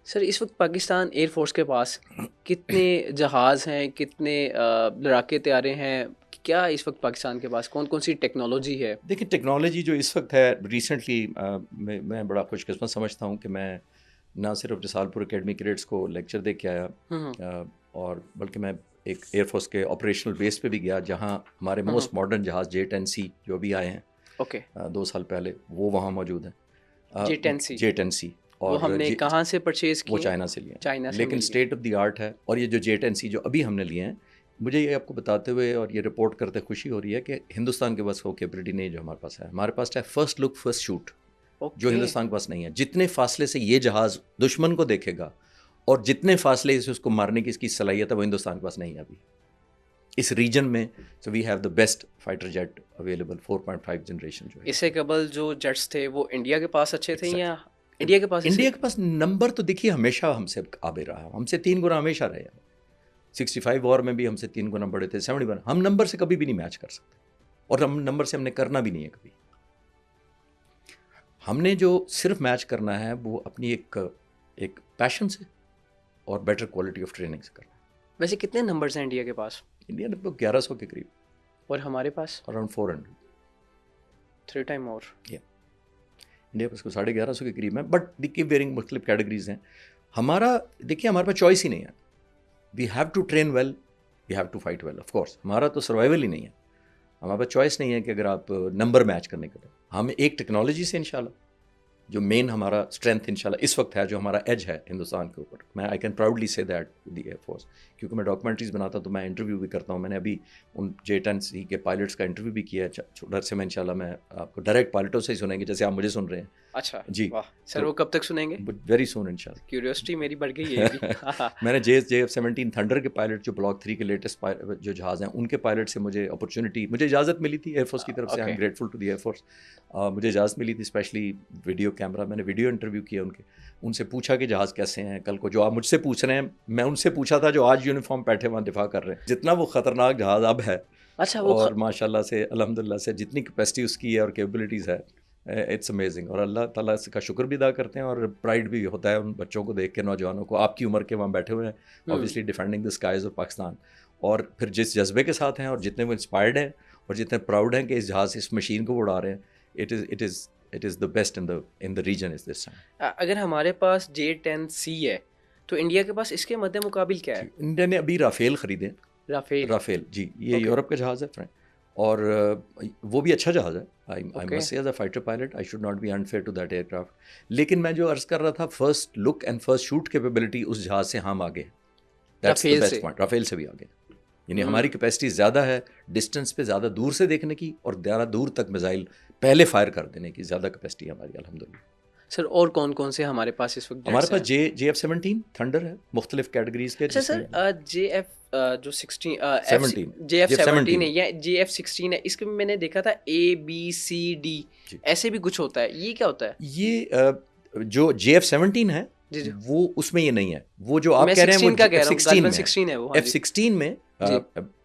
سر اس وقت Pakistan air force کے پاس کتنے جہاز ہیں، کتنے لڑاکے طیارے ہیں، کیا اس وقت پاکستان کے پاس کون کون سی ٹیکنالوجی ہے؟ دیکھیں ٹیکنالوجی جو اس وقت ہے ریسنٹلی میں بڑا خوش قسمت سمجھتا ہوں کہ میں نہ صرف جسال پور اکیڈمی کریڈٹس کو لیکچر دے کے آیا اور بلکہ میں ایک ایئر فورس کے آپریشنل بیس پہ بھی گیا جہاں ہمارے موسٹ ماڈرن جہاز J-10C جو بھی آئے ہیں اوکے 2 سال پہلے وہ وہاں موجود ہیں. J-10C J-10C وہ ہم نے کہاں سے پرچیز وہ کیے؟ چائنا سے لیے ہیں، چائنا سے لیکن اسٹیٹ آف دی آرٹ ہے. اور یہ جو J-10C جو ابھی ہم نے لیے ہیں، مجھے یہ آپ کو بتاتے ہوئے اور یہ رپورٹ کرتے خوشی ہو رہی ہے کہ ہندوستان کے پاس وہ کیپیبلٹی نہیں جو ہمارے پاس ہے. ہمارے پاس ہے فرسٹ لک فرسٹ شوٹ جو ہندوستان کے پاس نہیں ہے. جتنے فاصلے سے یہ جہاز دشمن کو دیکھے گا اور جتنے فاصلے سے اس کو مارنے کی اس کی صلاحیت ہے وہ ہندوستان کے پاس نہیں ہے ابھی اس ریجن میں. So we have the best fighter jet available 4.5 generation جو ہے. اس سے قبل جو جیٹس تھے وہ انڈیا کے پاس اچھے تھے یا انڈیا کے پاس نمبر تو دیکھیے ہمیشہ ہم سے آبے رہا، ہم سے 3 گنا ہمیشہ رہے ہیں. 65 وار میں بھی ہم سے 3 گنا بڑے تھے. 71 ہم نمبر سے کبھی بھی نہیں میچ کر سکتے اور ہم نمبر سے ہم نے کرنا بھی نہیں ہے کبھی. ہم نے جو صرف میچ کرنا ہے وہ اپنی ایک پیشن سے اور بیٹر کوالٹی آف ٹریننگ سے کرنا ہے. ویسے کتنے نمبرز ہیں انڈیا کے پاس؟ انڈیا نے 1100 کے قریب اور ہمارے پاس اراؤنڈ 400. 3 ٹائم اور انڈیا پاس کو 1150 کے قریب ہے. بٹ دیکھیے ویئرنگ مختلف کیٹیگریز ہیں. دیکھیے ہمارے پاس چوائس ہی نہیں ہے. We have to train well, we have to fight well. Of course ہمارا تو سروائیول ہی نہیں ہے. ہمارے پاس چوائس نہیں ہے کہ اگر آپ نمبر میچ کرنے کے بعد ہم ایک ٹیکنالوجی سے انشاءاللہ جو مین ہمارا اسٹرینتھ انشاءاللہ اس وقت ہے، جو ہمارا ایج ہے ہندوستان کے اوپر، میں آئی کین پراؤڈلی سے دیٹ دی ایئر فورس. کیونکہ میں ڈاکومنٹریز بناتا ہوں تو میں انٹرویو بھی کرتا ہوں. میں نے ابھی ان J-10C کے پائلٹس کا انٹرویو بھی کیا ہے. ادھر سے میں انشاءاللہ میں آپ کو ڈائریکٹ پائلٹوں سے ہی سنیں گے جیسے آپ مجھے سن رہے ہیں. اچھا جی واہ سر، وہ کب تک سنیں گے؟ ویری سون انشاءاللہ. کیوریوسٹی میری بڑھ گئی ہے ابھی. میں نے JF-17 تھنڈر کے پائلٹ جو بلاک 3 کے لیٹسٹ جو جہاز ہیں ان کے پائلٹ سے مجھے اجازت ملی تھی ایئر فورس کی طرف سے. I am grateful to the air force. مجھے اجازت ملی تھی اسپیشلی ویڈیو کیمرہ. میں نے ویڈیو انٹرویو کیا ان سے پوچھا کہ جہاز کیسے ہیں. کل کو جو آپ مجھ سے پوچھ رہے ہیں میں ان سے پوچھا تھا جو آج یونیفارم بیٹھے وہاں دفاع کر رہے ہیں. جتنا وہ خطرناک جہاز اب ہے اور ماشاء اللہ سے الحمدللہ سے جتنی کیپیسٹی اس کی ہے اور کیپبلٹیز ہے، اٹس امیزنگ. اور اللہ تعالیٰ کا شکر بھی ادا کرتے ہیں اور پرائڈ بھی ہوتا ہے ان بچوں کو دیکھ کے، نوجوانوں کو آپ کی عمر کے وہاں بیٹھے ہوئے ہیں obviously defending the skies of Pakistan. اور پھر جس جذبے کے ساتھ ہیں اور جتنے وہ انسپائرڈ ہیں اور جتنے پراؤڈ ہیں کہ اس جہاز اس مشین کو اڑا رہے ہیں، it is the best in the region is this time. اگر ہمارے پاس J-10C ہے تو انڈیا کے پاس اس کے مد مقابل کیا ہے؟ انڈیا نے ابھی رافیل خریدے. رافیل جی یہ یورپ کا جہاز ہے فرینڈ، اور وہ بھی اچھا جہاز ہے. I must say as a fighter pilot I should not be unfair to that aircraft. لیکن میں جو عرض کر رہا تھا first look and first shoot capability اس جہاز سے ہم آگے. That's the best point. Rafale سے بھی آگے. یعنی ہماری کیپیسٹی زیادہ ہے ڈسٹینس پہ زیادہ دور سے دیکھنے کی اور زیادہ دور تک میزائل پہلے فائر کر دینے کی زیادہ کیپیسٹی ہے ہماری الحمدللہ. سر اور کون کون سے ہمارے پاس اس وقت؟ ہمارے پاس JF-17 تھنڈر ہے مختلف کیٹیگریز کے. سر JF-17 ہے یا JF-16 ہے، اس کے میں نے دیکھا تھا ABCD ایسے بھی کچھ ہوتا ہے، یہ کیا ہوتا ہے؟ یہ جو JF-17 ہے وہ اس میں یہ نہیں ہے. وہ جو آپ کہہ رہے ہیں وہ F-16 ہے. وہ F-16 میں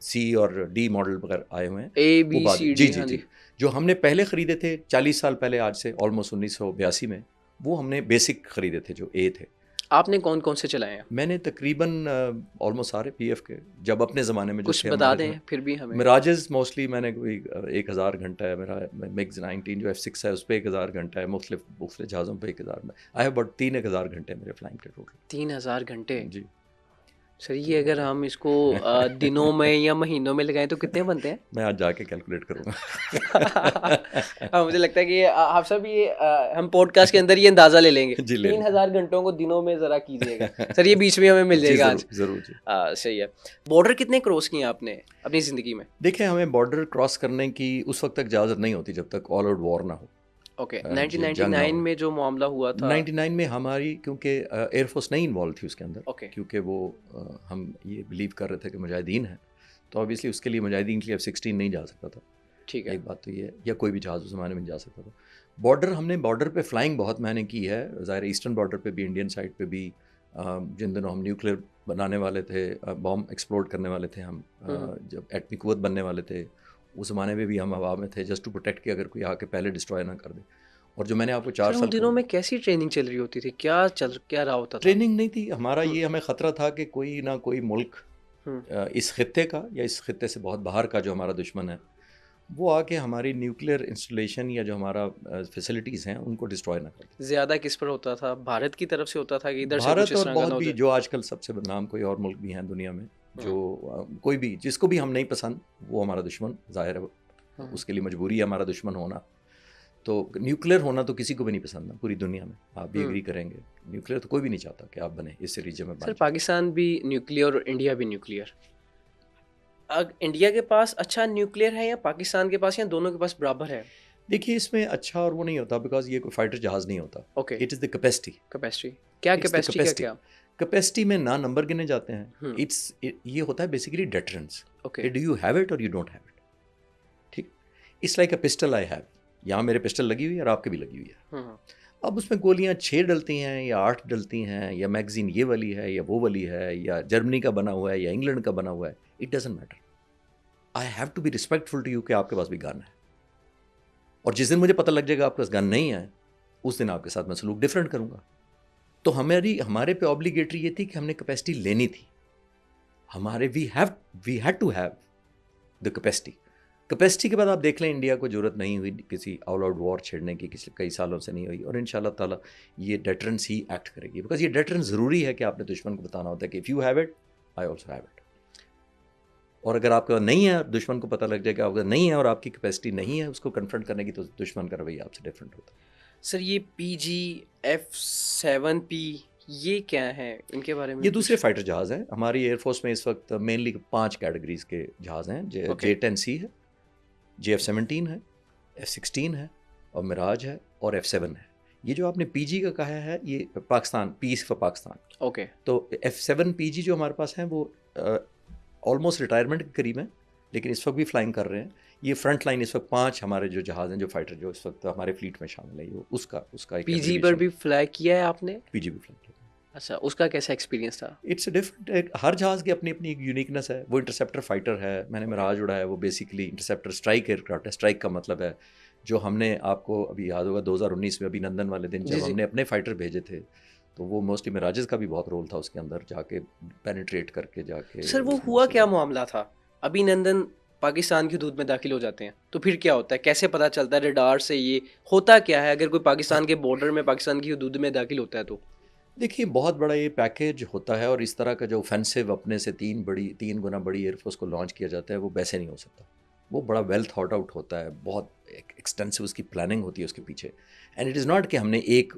C اور D ماڈل وغیرہ آئے ہوئے ہیں. ABCD جی جو ہم نے پہلے خریدے تھے 40 سال پہلے آج سے آلموسٹ 1982 میں، وہ ہم نے بیسک خریدے تھے جو A تھے. آپ نے کون کون سے چلائے ہیں؟ میں نے تقریباً آلموسٹ سارے PF کے جب اپنے زمانے میں کچھ بتا دیں پھر بھی ہمیں. مراجز موسٹلی میں نے کوئی 1000 گھنٹہ ہے میرا. MiG-19 جو F-6 ہے اس پہ 1000 گھنٹہ ہے. مختلف جہازوں پہ 1000 میں آئی ہیو اباؤٹ 3000 گھنٹے میرے فلائنگ کے ٹوٹل. 3000 گھنٹے؟ جی سر یہ اگر ہم اس کو دنوں میں یا مہینوں میں لگائیں تو کتنے بنتے ہیں؟ میں آج جا کے کیلکولیٹ کروں گا. مجھے لگتا ہے کہ آپ سب یہ ہم پوڈ کاسٹ کے اندر یہ اندازہ لے لیں گے. 3000 گھنٹوں کو دنوں میں ذرا کیجیے گا سر، یہ بیچ میں ہمیں مل جائے گا آج. ضرور جی. صحیح ہے. بارڈر کتنے کراس کیے آپ نے اپنی زندگی میں؟ دیکھیں ہمیں بارڈر کراس کرنے کی اس وقت تک اجازت نہیں ہوتی جب تک آل آؤٹ وار نہ ہو. اوکے 1999 میں جو معاملہ ہوا تھا 99 میں ہماری کیونکہ ایئر فورس نہیں انوالو تھی اس کے اندر، کیونکہ وہ ہم یہ بلیو کر رہے تھے کہ مجاہدین ہیں تو obviously اس کے لیے مجاہدین کے لیے F-16 نہیں جا سکتا تھا. ٹھیک ہے، ایک بات تو یہ ہے، یا کوئی بھی جہاز اس زمانے میں نہیں جا سکتا تھا. ہم نے بارڈر پہ فلائنگ بہت میں نے کی ہے. ظاہر ایسٹرن بارڈر پہ بھی، انڈین سائڈ پہ بھی. جن دنوں ہم نیوکلیئر بنانے والے تھے، بام ایکسپلوڈ کرنے والے تھے ہم، جب ایٹمی قوت بننے والے تھے اس زمانے میں بھی ہم ہوا میں تھے جسٹ ٹو پروٹیکٹ کہ اگر کوئی آ کے پہلے ڈسٹروائے نہ کر دے. اور جو میں نے آپ کو 4 ان سال دنوں میں کیسی ٹریننگ چل رہی ہوتی تھی؟ کیا رہا ہوتا تھا؟ ٹریننگ نہیں تھی ہمارا، یہ ہمیں خطرہ تھا کہ کوئی نہ کوئی ملک اس خطے کا یا اس خطے سے بہت باہر کا جو ہمارا دشمن ہے وہ آ کے ہماری نیوکلیئر انسٹالیشن یا جو ہمارا فیسلٹیز ہیں ان کو ڈسٹروائے نہ کرے. زیادہ کس پر ہوتا تھا؟ بھارت کی طرف سے ہوتا تھا کہ ادھر سے کچھ بھارت اس اور طرح کا بہت نہ ہو بھی جائے؟ جو آج کل سب سے بدنام کوئی اور ملک بھی ہیں دنیا میں جو کوئی بھی جس کو بھی ہم نہیں پسند وہ ہمارا دشمن ظاہر ہے، اس کے لیے مجبوری ہے ہمارا دشمن ہونا. تو نیوکلیئر ہونا تو کسی کو بھی نہیں پسند ہے پوری دنیا میں، آپ بھی ایگری کریں گے. نیوکلیئر تو کوئی بھی نہیں چاہتا کہ آپ بنے اس ریجن میں. سر پاکستان بھی نیوکلیئر اور انڈیا بھی نیوکلیئر، انڈیا کے پاس اچھا نیوکلیئر ہے یا پاکستان کے پاس، یا دونوں کے پاس برابر ہے؟ دیکھیے اس میں اچھا اور وہ نہیں ہوتا بیکاز یہ کوئی فائٹر جہاز نہیں ہوتا. Okay, it is the capacity. کیا کیپیسٹی کیا؟ کیپیسٹی میں نہ نمبر گنے جاتے ہیں، یہ ہوتا ہے basically deterrence. Do you have it or you don't have it. ٹھیک، it's like a pistol I have. یہاں میرے پسٹل لگی ہوئی ہے اور آپ کے بھی لگی ہوئی ہے. اب اس میں گولیاں 6 ڈلتی ہیں یا 8 ڈلتی ہیں یا میگزین یہ والی ہے یا وہ والی ہے یا جرمنی کا بنا ہوا ہے یا انگلینڈ کا بنا ہوا ہے، it doesn't matter. I have to be respectful to you کہ آپ کے پاس بھی گن ہے، اور جس دن مجھے پتہ لگ جائے گا آپ کے پاس گن نہیں ہے اس دن آپ کے ساتھ میں سلوک ڈفرینٹ کروں گا. تو ہمارے پہ آبلیگیٹری یہ تھی کہ ہم نے کیپیسٹی لینی تھی. We had to have the capacity. Capacity کے بعد آپ دیکھ لیں انڈیا کو ضرورت نہیں ہوئی کسی آل آؤٹ وار چھیڑنے کی، کئی سالوں سے نہیں ہوئی، اور ان شاء اللہ تعالیٰ یہ ڈیٹرنس ہی ایکٹ کرے گی. بیکاز یہ ڈیٹرنس ضروری ہے کہ آپ نے دشمن کو بتانا ہوتا ہے کہ if you have it I also have it. اور اگر آپ کے پاس نہیں ہے، دشمن کو پتہ لگ جائے کہ آپ کا نہیں ہے اور آپ کی کیپیسٹی نہیں ہے اس کو کنفرنٹ کرنے کی، تو دشمن کا رویہ آپ سے ڈفرینٹ ہوتا ہے. سر یہ PG-F-7P یہ کیا ہے، ان کے بارے میں؟ یہ دوسرے فائٹر جہاز ہیں. ہماری ایئر فورس میں اس وقت مینلی 5 کیٹیگریز کے جہاز ہیں. J-10C ہے، JF-17 ہے، F-16 ہے اور مراج ہے اور F-7 ہے. یہ جو آپ نے PG کا کہا ہے یہ پاکستان، پیس فار پاکستان. اوکے. تو F-7 PG جو ہمارے پاس ہیں وہ آلموسٹ ریٹائرمنٹ کے قریب ہیں لیکن اس وقت بھی فلائنگ کر رہے ہیں. یہ فرنٹ لائن اس وقت 5 ہمارے جو جہاز ہیں جو فائٹر جو اس وقت ہمارے فلیٹ میں شامل ہے، اس کا PG پر بھی فلائی کیا ہے آپ نے؟ PG بھی فلائی کیا. اچھا، اس کا کیسا ایکسپیرینس تھا؟ اٹس اے ڈفرنٹ، ہر جہاز کی اپنی اپنی ایک یونیکنیس ہے. وہ انٹرسیپٹر فائٹر ہے، میں نے مراج اڑایا ہے، وہ بیسیکلی انٹرسیپٹر اسٹرائک ایئر کرافٹ ہے. اسٹرائک کا مطلب ہے جو ہم نے آپ کو ابھی یاد ہوگا 2019 میں ابھی نندن والے دن جب ہم نے اپنے فائٹر بھیجے تھے تو وہ موسٹلی مراجز کا بھی بہت رول تھا اس کے اندر، جا کے پینیٹریٹ کر کے جا کے. سر وہ ہوا کیا معاملہ تھا؟ ابھی نندن پاکستان کی حدود میں داخل ہو جاتے ہیں تو پھر کیا ہوتا ہے، کیسے پتہ چلتا ہے ریڈار سے یہ ہوتا کیا ہے اگر کوئی پاکستان کے بارڈر میں پاکستان کی حدود میں داخل ہوتا ہے تو؟ دیکھیے بہت بڑا یہ پیکیج ہوتا ہے اور اس طرح کا جو اوفینسو اپنے سے 3 گنا بڑی ایئر فورس کو لانچ کیا جاتا ہے وہ ویسے نہیں ہو سکتا. وہ بڑا ویل تھاٹ آؤٹ ہوتا ہے، بہت ایکسٹینسو اس کی پلاننگ ہوتی ہے اس کے پیچھے. اینڈ اٹ از ناٹ کہ ہم نے ایک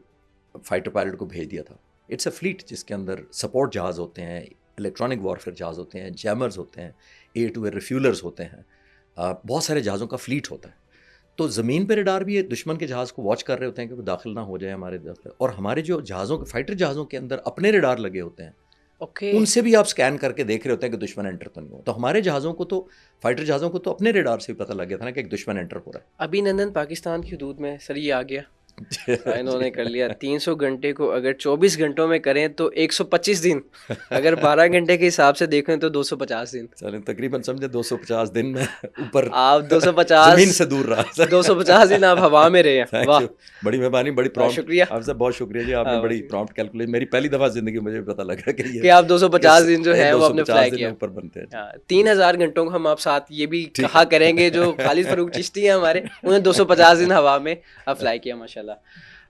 فائٹر پائلٹ کو بھیج دیا تھا. اٹس اے فلیٹ جس کے اندر سپورٹ جہاز ہوتے ہیں، الیکٹرانک وارفیئر جہاز ہوتے ہیں، جیمرز ہوتے ہیں، اے ٹو اے ریفیولرز ہوتے ہیں، بہت سارے جہازوں کا فلیٹ ہوتا ہے. تو زمین پہ ریڈار بھی دشمن کے جہاز کو واچ کر رہے ہوتے ہیں کہ وہ داخل نہ ہو جائے ہمارے داخل. اور ہمارے جو جہازوں کے فائٹر جہازوں کے اندر اپنے ریڈار لگے ہوتے ہیں، ان سے بھی آپ سکین کر کے دیکھ رہے ہوتے ہیں کہ دشمن انٹر تو نہیں ہو. تو ہمارے جہازوں کو تو فائٹر جہازوں کو تو اپنے ریڈار سے بھی پتہ لگ گیا تھا نا کہ ایک دشمن انٹر ہو رہا ہے. ابھی نندن پاکستان کی حدود میں سر یہ آ گیا، انہوں نے کر لیا. 300 گھنٹے کو اگر 24 گھنٹوں میں کریں تو 125 دن، اگر 12 گھنٹے کے حساب سے دیکھیں تو 250 دن. چلیں تقریباً سمجھے 250 دن میں اوپر آپ 250 زمین سے دور رہا. 250 دن آپ ہوا میں رہے ہیں. واہ، بڑی مہربانی، بڑی پرامپٹ. شکریہ آپ سے بہت شکریہ جی، آپ نے بڑی پرامپٹ کیلکولیٹ. میری پہلی دفعہ زندگی میں مجھے پتہ لگا کہ آپ 250 دن جو ہے وہ آپ نے فلائی کیا. اوپر بنتے ہیں. 3000 گھنٹوں کو ہم آپ ساتھ یہ بھی کہا کریں گے جو خالد فاروق چشتی ہیں ہمارے، انہیں 250 دن ہوا میں فلائی کیا ماشاءاللہ.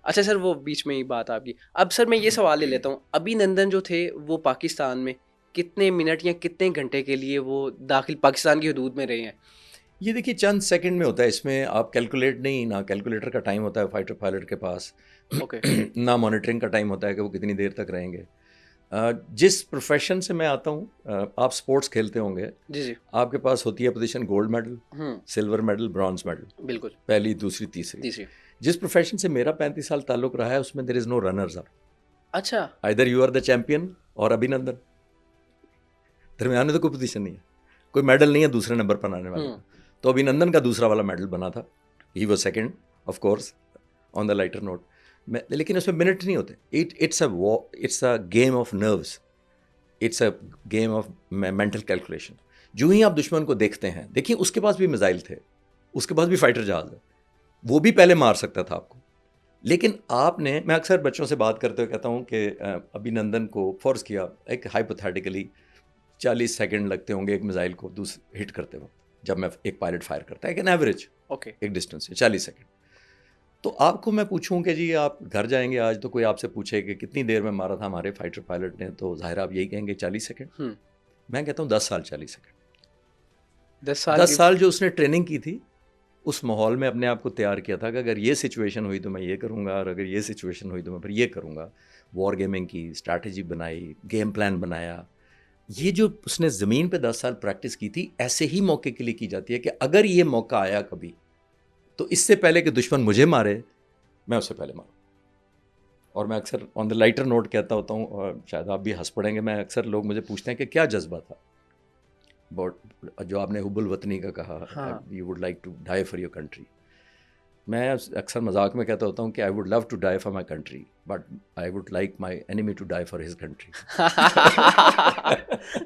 اچھا سر، وہ بیچ میں ہی بات آپ کی. اب سر میں یہ سوال لے لیتا ہوں، ابھی نندن جو تھے وہ پاکستان میں کتنے منٹ یا کتنے گھنٹے کے لیے وہ داخل پاکستان کی حدود میں رہے ہیں؟ یہ دیکھیے چند سیکنڈ میں ہوتا ہے، اس میں آپ کیلکولیٹ نہیں، نہ کیلکولیٹر کا ٹائم ہوتا ہے فائٹر پائلٹ کے پاس، نہ مانیٹرنگ کا ٹائم ہوتا ہے کہ وہ کتنی دیر تک رہیں گے. جس پروفیشن سے میں آتا ہوں، آپ سپورٹس کھیلتے ہوں گے، جی، آپ کے پاس ہوتی ہے position gold medal, silver medal, bronze medal, بالکل، پہلی، دوسری، تیسری. جس پروفیشن سے میرا 35 سال تعلق رہا ہے اس میں دیر از نو رنرز اپ. اچھا، either you are the champion or ابھی نندن، درمیان میں تو کوئی پوزیشن نہیں ہے، کوئی میڈل نہیں ہے دوسرے نمبر پر آنے والا. تو ابھی نندن کا دوسرا والا میڈل بنا تھا، he was second of course on the lighter note. لیکن اس میں منٹ نہیں ہوتے. It's a game of nerves, it's a game of mental calculation. جو ہی آپ دشمن کو دیکھتے ہیں، دیکھیے اس کے پاس بھی میزائل تھے، اس کے پاس بھی فائٹر جہاز ہے، وہ بھی پہلے مار سکتا تھا آپ کو. لیکن آپ نے, میں اکثر بچوں سے بات کرتے ہوئے کہتا ہوں کہ ابھی نندن کو فرض کیا ایک ہائپوتھیٹیکلی 40 سیکنڈ لگتے ہوں گے ایک میزائل کو ہٹ کرتے وقت, جب میں ایک پائلٹ فائر کرتا ہے ایک ایوریج ایک ڈسٹینس سے 40 سیکنڈ. تو آپ کو میں پوچھوں کہ جی آپ گھر جائیں گے آج, تو کوئی آپ سے پوچھے کہ کتنی دیر میں مارا تھا ہمارے فائٹر پائلٹ نے, تو ظاہر آپ یہی کہیں گے 40 سیکنڈ. میں کہتا ہوں 10 سال 40 سیکنڈ. 10 سال جو اس نے ٹریننگ کی تھی, اس ماحول میں اپنے آپ کو تیار کیا تھا کہ اگر یہ سچویشن ہوئی تو میں یہ کروں گا, اور اگر یہ سچویشن ہوئی تو میں پھر یہ کروں گا. وار گیمنگ کی اسٹریٹجی بنائی, گیم پلان بنایا. یہ جو اس نے زمین پہ 10 سال پریکٹس کی تھی, ایسے ہی موقع کے لیے کی جاتی ہے کہ اگر یہ موقع آیا کبھی, تو اس سے پہلے کہ دشمن مجھے مارے, میں اس سے پہلے ماروں. اور میں اکثر آن دا لائٹر نوٹ کہتا ہوتا ہوں, اور شاید آپ بھی ہنس پڑیں گے, میں اکثر لوگ مجھے پوچھتے ہیں کہ کیا جذبہ تھا جو آپ نے حب الوطنی کا کہا, you would like to die for your country. میں اکثر مذاق میں کہتا ہوتا ہوں کہ I would love to die for my country, but I would like my enemy to die for his country.